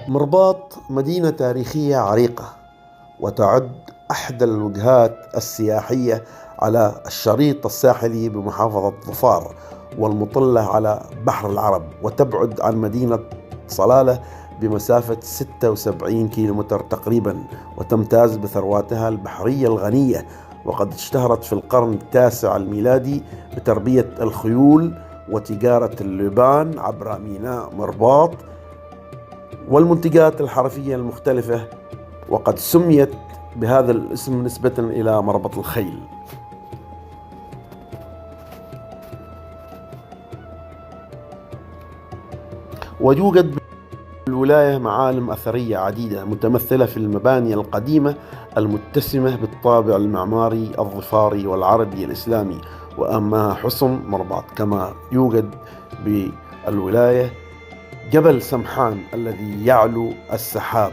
مرباط مدينة تاريخية عريقة، وتعد أحد الوجهات السياحية على الشريط الساحلي بمحافظة ظفار والمطلة على بحر العرب، وتبعد عن مدينة صلالة بمسافة 76 كيلومتر تقريبا، وتمتاز بثرواتها البحرية الغنية، وقد اشتهرت في القرن التاسع الميلادي بتربية الخيول وتجارة اللبان عبر ميناء مرباط والمنتجات الحرفية المختلفة، وقد سميت بهذا الاسم نسبة إلى مربط الخيل. ويوجد بالولاية معالم أثرية عديدة متمثلة في المباني القديمة المتسمة بالطابع المعماري الظفاري والعربي الإسلامي، وأهمها حصن مرباط. كما يوجد بالولاية جبل سمحان الذي يعلو السحاب.